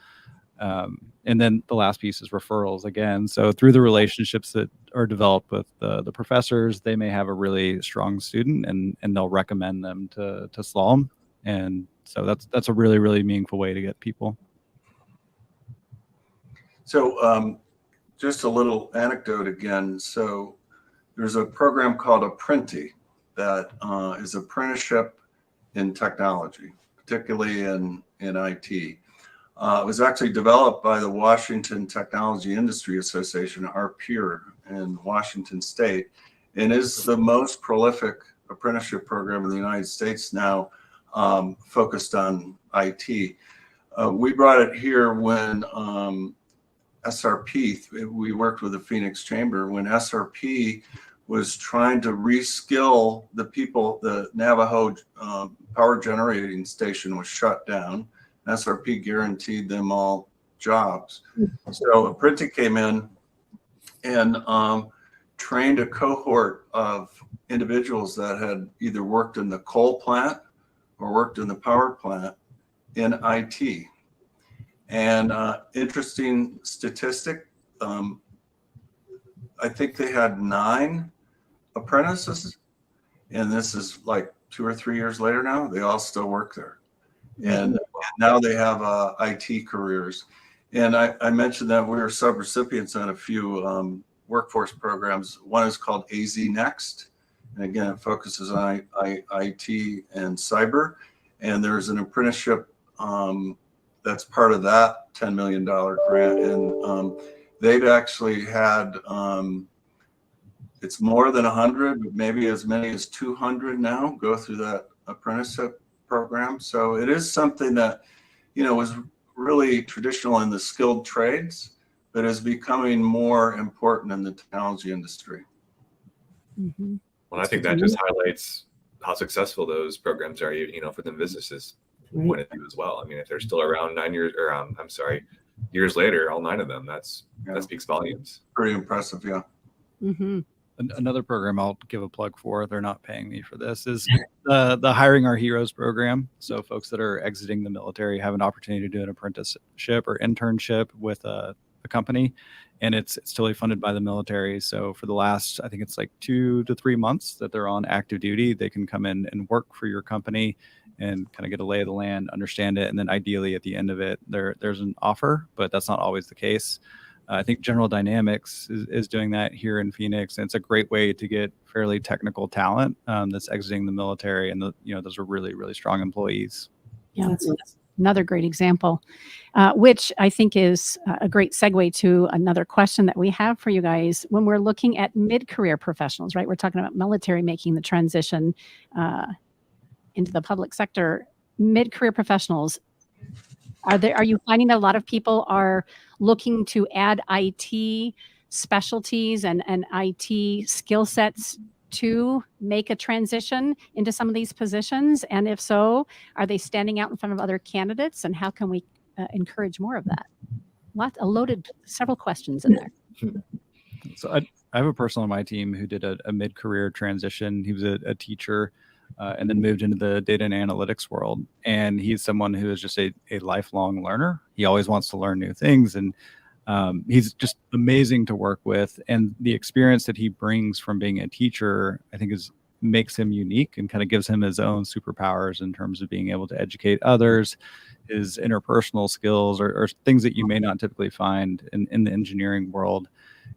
And then the last piece is referrals again. So through the relationships that are developed with the professors, they may have a really strong student and they'll recommend them to slalom. And so that's a really, really meaningful way to get people. So just a little anecdote again. So there's a program called Apprenty that is apprenticeship in technology, particularly in IT. It was actually developed by the Washington Technology Industry Association, our peer in Washington State, and is the most prolific apprenticeship program in the United States now, focused on IT. We brought it here when SRP, we worked with the Phoenix Chamber when SRP was trying to reskill the people. The Navajo power generating station was shut down. SRP guaranteed them all jobs. So Apprenti came in and trained a cohort of individuals that had either worked in the coal plant or worked in the power plant in IT. And interesting statistic, I think they had 9 apprentices, and this is like 2 or 3 years later now, they all still work there. And now they have IT careers. And I mentioned that we were sub-recipients on a few workforce programs. One is called AZ Next. And again, it focuses on IT and cyber. And there's an apprenticeship that's part of that $10 million grant. And they've actually had, it's more than 100, but maybe as many as 200 now go through that apprenticeship program. So it is something that, was really traditional in the skilled trades, but is becoming more important in the technology industry. Mm-hmm. Well, I think that just highlights how successful those programs are, for the businesses point of view as well. I mean, if they're still around 9 years, or years later, all 9 of them, that speaks volumes. Pretty impressive, yeah. Mm-hmm. Another program I'll give a plug for, they're not paying me for this, is the Hiring Our Heroes program. So folks that are exiting the military have an opportunity to do an apprenticeship or internship with a company, and it's totally funded by the military. So for the last, I think it's like 2 to 3 months that they're on active duty, they can come in and work for your company and kind of get a lay of the land, understand it, and then ideally at the end of it, there's an offer, but that's not always the case. I think General Dynamics is doing that here in Phoenix, and it's a great way to get fairly technical talent that's exiting the military, and those are really, really strong employees. Yeah, that's another great example, which I think is a great segue to another question that we have for you guys. When we're looking at mid-career professionals, right? We're talking about military making the transition into the public sector. Mid-career professionals, are you finding that a lot of people are looking to add IT specialties and IT skill sets to make a transition into some of these positions? And if so, are they standing out in front of other candidates? And how can we encourage more of that? Several questions in there. So I have a person on my team who did a mid-career transition. He was a teacher and then moved into the data and analytics world. And he's someone who is just a lifelong learner. He always wants to learn new things. And he's just amazing to work with. And the experience that he brings from being a teacher, I think makes him unique and kind of gives him his own superpowers in terms of being able to educate others, his interpersonal skills, or things that you may not typically find in the engineering world.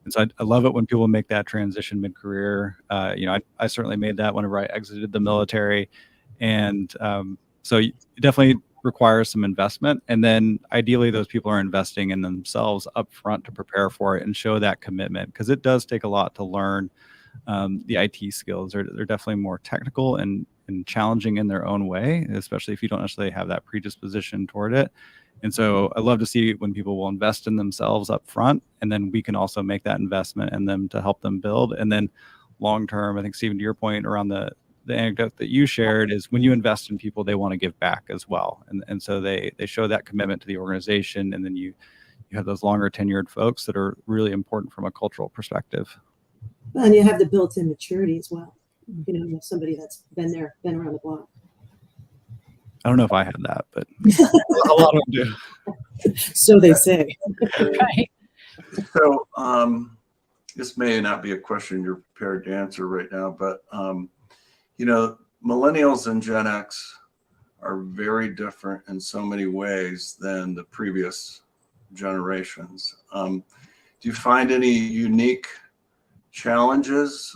And so I love it when people make that transition mid-career. I certainly made that whenever I exited the military. And so it definitely requires some investment. And then ideally those people are investing in themselves up front to prepare for it and show that commitment, because it does take a lot to learn the IT skills. They're definitely more technical and challenging in their own way, especially if you don't necessarily have that predisposition toward it. And so I love to see when people will invest in themselves up front, and then we can also make that investment in them to help them build. And then long term, I think, Stephen, to your point around the anecdote that you shared, is when you invest in people, they want to give back as well. And so they show that commitment to the organization, and then you have those longer tenured folks that are really important from a cultural perspective. Well, and you have the built-in maturity as well. You have somebody that's been around the block. I don't know if I had that, but a lot of them do. So they say. Right. So this may not be a question you're prepared to answer right now, but millennials and Gen X are very different in so many ways than the previous generations. Do you find any unique challenges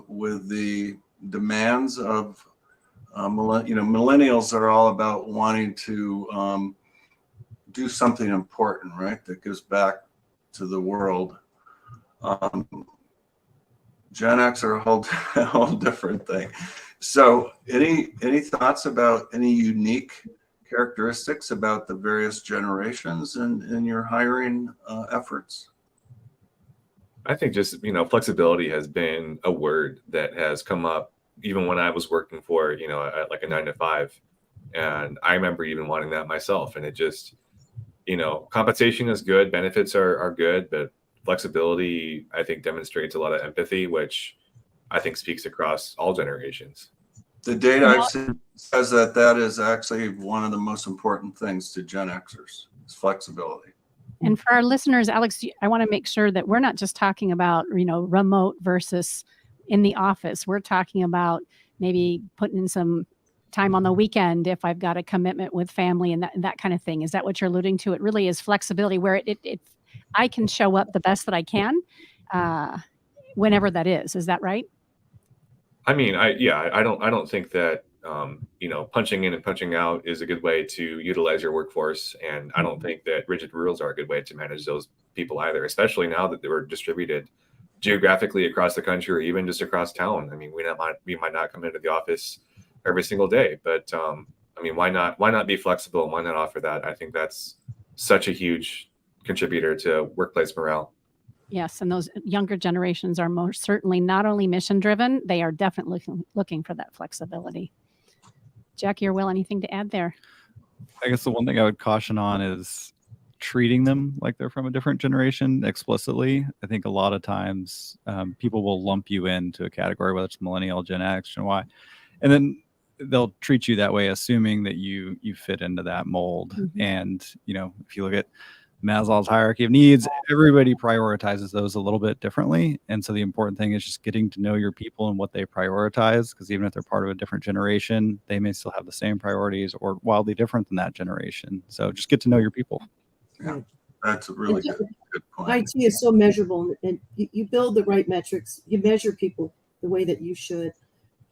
with the demands of millennials are all about wanting to do something important, right? That gives back to the world. Gen X are a whole different thing. So any thoughts about any unique characteristics about the various generations in your hiring efforts? I think just, flexibility has been a word that has come up even when I was working for, at like a 9 to 5. And I remember even wanting that myself. And it just, compensation is good, benefits are good, but flexibility, I think, demonstrates a lot of empathy, which I think speaks across all generations. The data I've seen says that is actually one of the most important things to Gen Xers is flexibility. And for our listeners, Alex, I want to make sure that we're not just talking about, remote versus in the office. We're talking about maybe putting in some time on the weekend if I've got a commitment with family and that kind of thing. Is that what you're alluding to? It really is flexibility where I can show up the best that I can whenever that is. Is that right? I mean, I don't think that punching in and punching out is a good way to utilize your workforce, and I don't think that rigid rules are a good way to manage those people either, especially now that they were distributed geographically across the country or even just across town. I mean, we might not come into the office every single day, but I mean, why not be flexible and why not offer that? I think that's such a huge contributor to workplace morale. Yes, and those younger generations are most certainly not only mission driven, they are definitely looking for that flexibility. Jackie or Will, anything to add there? I guess the one thing I would caution on is treating them like they're from a different generation explicitly. I think a lot of times people will lump you into a category, whether it's millennial, Gen X, Gen Y, and then they'll treat you that way, assuming that you fit into that mold. Mm-hmm. And, if you look at Maslow's hierarchy of needs, everybody prioritizes those a little bit differently. And so the important thing is just getting to know your people and what they prioritize, because even if they're part of a different generation, they may still have the same priorities or wildly different than that generation. So just get to know your people. Yeah, that's a really good point. IT is so measurable, and you build the right metrics. You measure people the way that you should.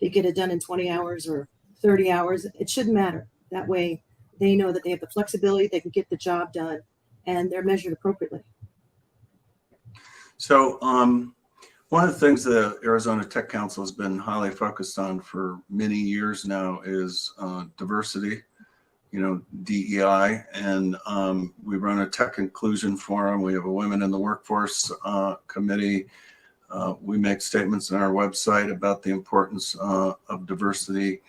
They get it done in 20 hours or 30 hours. It shouldn't matter. That way they know that they have the flexibility, they can get the job done, and they're measured appropriately. So one of the things the Arizona Tech Council has been highly focused on for many years now is diversity, DEI, and we run a tech inclusion forum. We have a Women in the Workforce committee. We make statements on our website about the importance of diversity.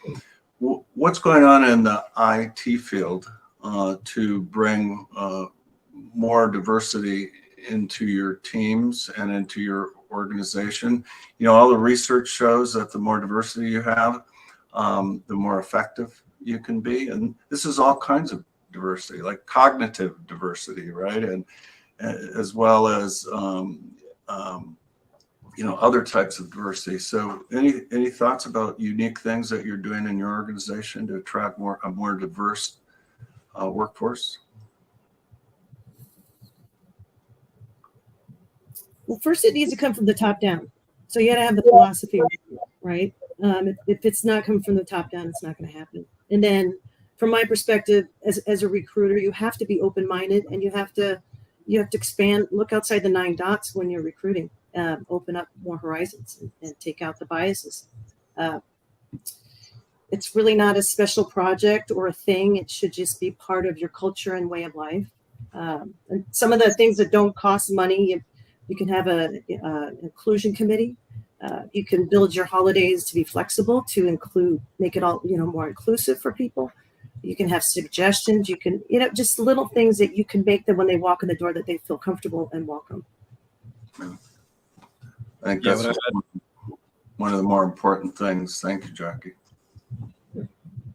What's going on in the IT field to bring more diversity into your teams and into your organization? All the research shows that the more diversity you have, the more effective you can be. And this is all kinds of diversity, like cognitive diversity, right? And as well as other types of diversity. So any thoughts about unique things that you're doing in your organization to attract a more diverse workforce? Well, first it needs to come from the top down. So you got to have the philosophy, right? If it's not coming from the top down, it's not going to happen. And then from my perspective, as a recruiter, you have to be open-minded, and you have to expand, look outside the 9 dots when you're recruiting, open up more horizons and take out the biases. It's really not a special project or a thing. It should just be part of your culture and way of life. And some of the things that don't cost money, you can have an inclusion committee. You can build your holidays to be flexible to make it all, more inclusive for people. You can have suggestions. You can, just little things that you can make them when they walk in the door that they feel comfortable and welcome. I think that's one of the more important things. Thank you, Jackie.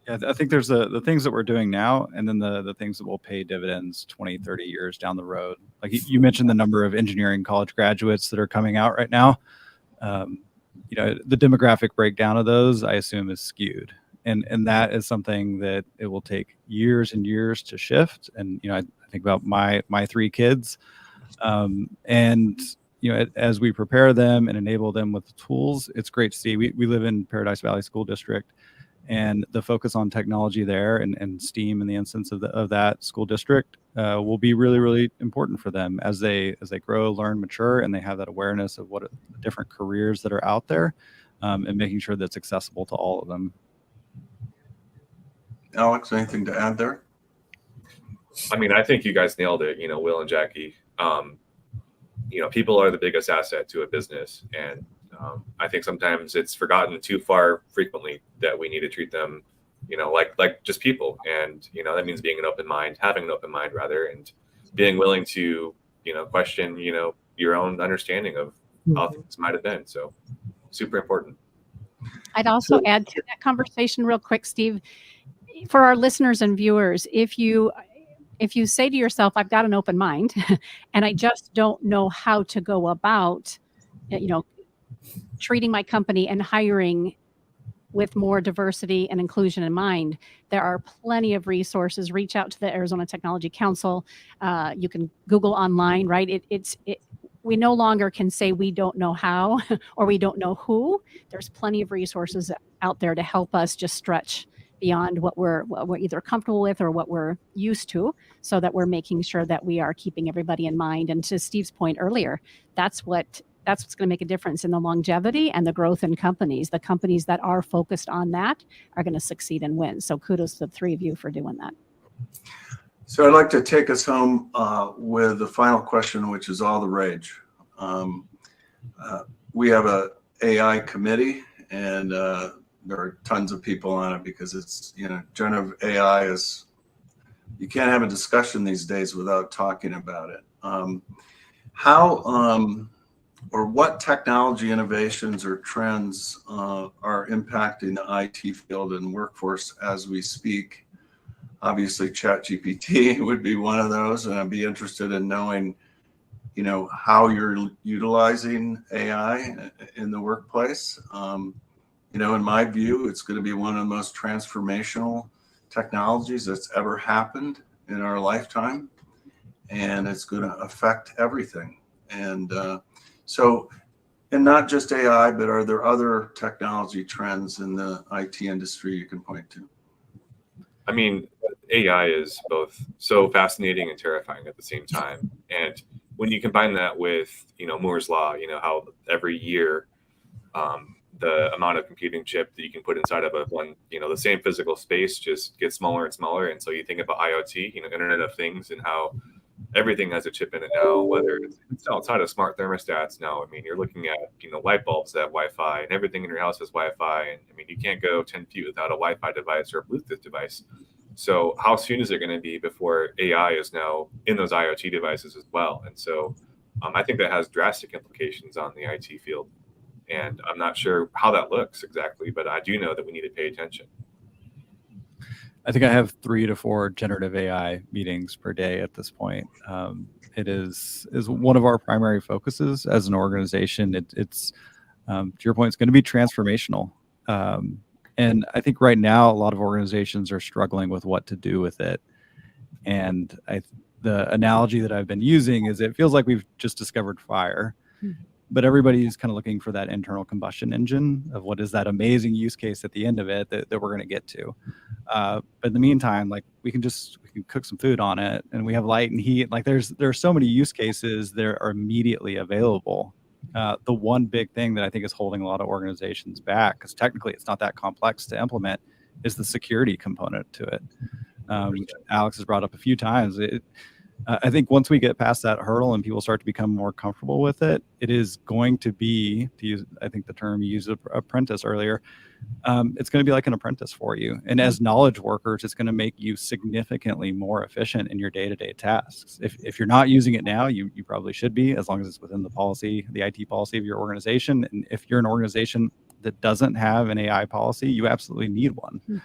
Yeah, I think there's the things that we're doing now, and then the things that will pay dividends 20, 30 years down the road. Like you mentioned the number of engineering college graduates that are coming out right now. The demographic breakdown of those, I assume, is skewed. And that is something that it will take years and years to shift. And, I think about my 3 kids. As we prepare them and enable them with the tools, it's great to see. We live in Paradise Valley School District, and the focus on technology there and STEAM in the instance of that school district will be really, really important for them as they grow, learn, mature, and they have that awareness of what different careers that are out there, and making sure that's accessible to all of them. Alex, anything to add there? I mean, I think you guys nailed it, Will and Jackie. People are the biggest asset to a business. And I think sometimes it's forgotten too far frequently that we need to treat them like just people. And, that means being an open mind, having an open mind rather, and being willing to, question, your own understanding of how things might have been. So super important. I'd also add to that conversation real quick, Steve, for our listeners and viewers, if you say to yourself, I've got an open mind and I just don't know how to go about, treating my company and hiring with more diversity and inclusion in mind, there are plenty of resources. Reach out to the Arizona Technology Council. You can Google online, right? We no longer can say we don't know how or we don't know who. There's plenty of resources out there to help us just stretch beyond what we're either comfortable with or what we're used to, so that we're making sure that we are keeping everybody in mind. And to Steve's point earlier, that's what's going to make a difference in the longevity and the growth in companies. The companies that are focused on that are going to succeed and win. So kudos to the three of you for doing that. So I'd like to take us home with the final question, which is all the rage. We have a AI committee, and there are tons of people on it because it's, generative AI is, you can't have a discussion these days without talking about it. Or what technology innovations or trends are impacting the IT field and workforce as we speak? Obviously, ChatGPT would be one of those, and I'd be interested in knowing, how you're utilizing AI in the workplace. In my view, it's going to be one of the most transformational technologies that's ever happened in our lifetime, and it's going to affect everything. And and not just AI, but are there other technology trends in the IT industry you can point to? I mean, AI is both so fascinating and terrifying at the same time. And when you combine that with, Moore's Law, how every year the amount of computing chip that you can put inside of the same physical space just gets smaller and smaller. And so you think about IoT, Internet of Things, and how everything has a chip in it now, whether it's outside of smart thermostats now. I mean, you're looking at, light bulbs that have Wi-Fi, and everything in your house has Wi-Fi. And I mean, you can't go 10 feet without a Wi-Fi device or a Bluetooth device. So how soon is it going to be before AI is now in those IoT devices as well? And so I think that has drastic implications on the IT field. And I'm not sure how that looks exactly, but I do know that we need to pay attention. I think I have 3 to 4 generative AI meetings per day at this point. It is one of our primary focuses as an organization. It's to your point, it's going to be transformational. And I think right now, a lot of organizations are struggling with what to do with it. And the analogy that I've been using is it feels like we've just discovered fire, but everybody's kind of looking for that internal combustion engine of what is that amazing use case at the end of it that we're going to get to. But in the meantime, like we can cook some food on it, and we have light and heat. Like there are so many use cases that are immediately available. The one big thing that I think is holding a lot of organizations back, because technically it's not that complex to implement, is the security component to it, which Alex has brought up a few times. I think once we get past that hurdle and people start to become more comfortable with it, it is going to be, to use, I think the term you used, apprentice earlier, it's going to be like an apprentice for you. And as knowledge workers, it's going to make you significantly more efficient in your day-to-day tasks. If you're not using it now, you probably should be, as long as it's within the policy, the IT policy of your organization. And if you're an organization that doesn't have an AI policy, you absolutely need one,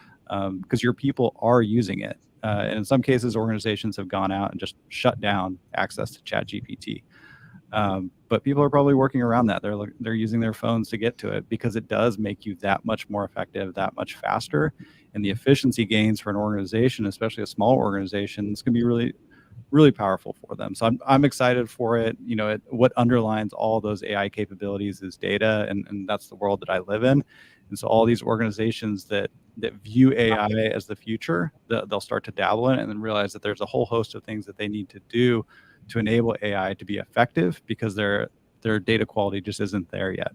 because your people are using it. And in some cases, organizations have gone out and just shut down access to ChatGPT. But people are probably working around that. They're using their phones to get to it because it does make you that much more effective, that much faster. And the efficiency gains for an organization, especially a small organization, is going to be really, really powerful for them. So I'm excited for it. What underlines all those AI capabilities is data, and that's the world that I live in. And so all these organizations that view AI as the future, they'll start to dabble in it and then realize that there's a whole host of things that they need to do to enable AI to be effective, because their data quality just isn't there yet.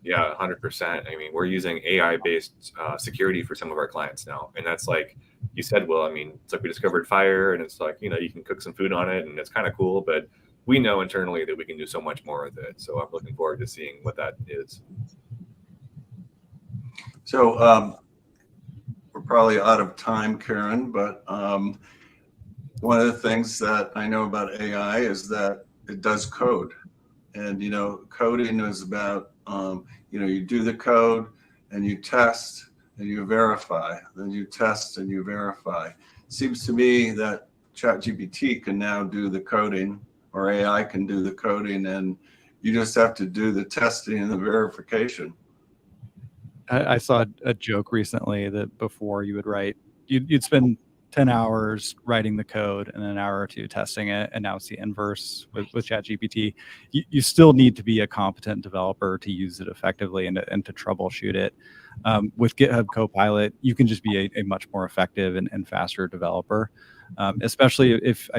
Yeah, 100%. I mean, we're using AI-based security for some of our clients now. And that's like you said, Will, I mean, it's like we discovered fire, and it's like, you can cook some food on it, and it's kind of cool, but we know internally that we can do so much more with it. So I'm looking forward to seeing what that is. So probably out of time, Karen, but one of the things that I know about AI is that it does code. And, coding is about, you do the code and you test and you verify, then you test and you verify. Seems to me that ChatGPT can now do the coding, or AI can do the coding, and you just have to do the testing and the verification. I saw a joke recently that before you would write, you'd spend 10 hours writing the code and an hour or two testing it, and now it's the inverse with ChatGPT. You still need to be a competent developer to use it effectively and to troubleshoot it. With GitHub Copilot, you can just be a much more effective and faster developer. Especially if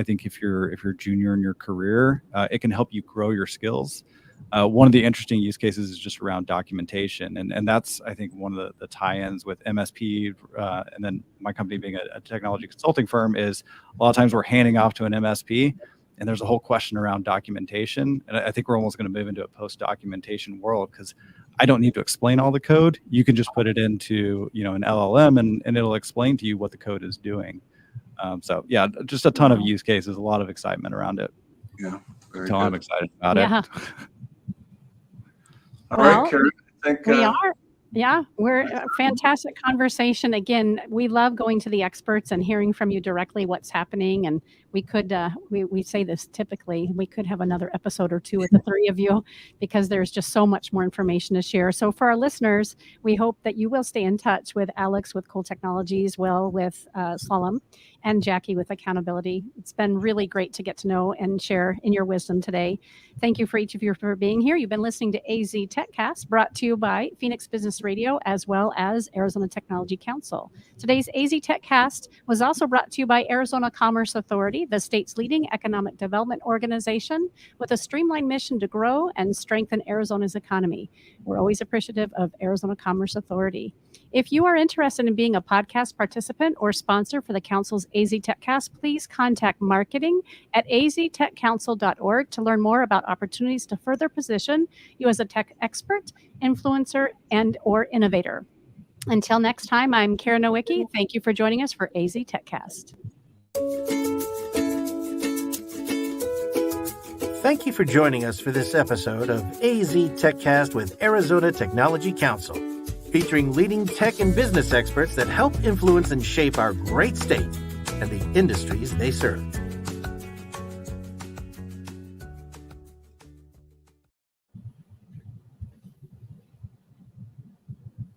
you're junior in your career, it can help you grow your skills. One of the interesting use cases is just around documentation, and that's, I think, one of the tie-ins with MSP, and then my company being a technology consulting firm, is a lot of times we're handing off to an MSP, and there's a whole question around documentation, and I think we're almost going to move into a post-documentation world, because I don't need to explain all the code. You can just put it into an LLM, and it'll explain to you what the code is doing. So yeah, just a ton of use cases, a lot of excitement around it. Yeah, so I'm excited about it. All right, Karen, I think we are. Yeah, we're a fantastic conversation. Again, we love going to the experts and hearing from you directly what's happening. And we could, we say this typically, we could have another episode or two with the three of you, because there's just so much more information to share. So for our listeners, we hope that you will stay in touch with Alex with Cool Technologies, Will with Slalom, and Jackie with Accountability. It's been really great to get to know and share in your wisdom today. Thank you for each of you for being here. You've been listening to AZ TechCast, brought to you by Phoenix Business Radio, as well as Arizona Technology Council. Today's AZ TechCast was also brought to you by Arizona Commerce Authority, the state's leading economic development organization with a streamlined mission to grow and strengthen Arizona's economy. We're always appreciative of Arizona Commerce Authority. If you are interested in being a podcast participant or sponsor for the Council's AZ TechCast, please contact marketing at aztechcouncil.org to learn more about opportunities to further position you as a tech expert, influencer, and or innovator. Until next time, I'm Karen Nowicki. Thank you for joining us for AZ TechCast. Thank you for joining us for this episode of AZ TechCast with Arizona Technology Council, featuring leading tech and business experts that help influence and shape our great state and the industries they serve.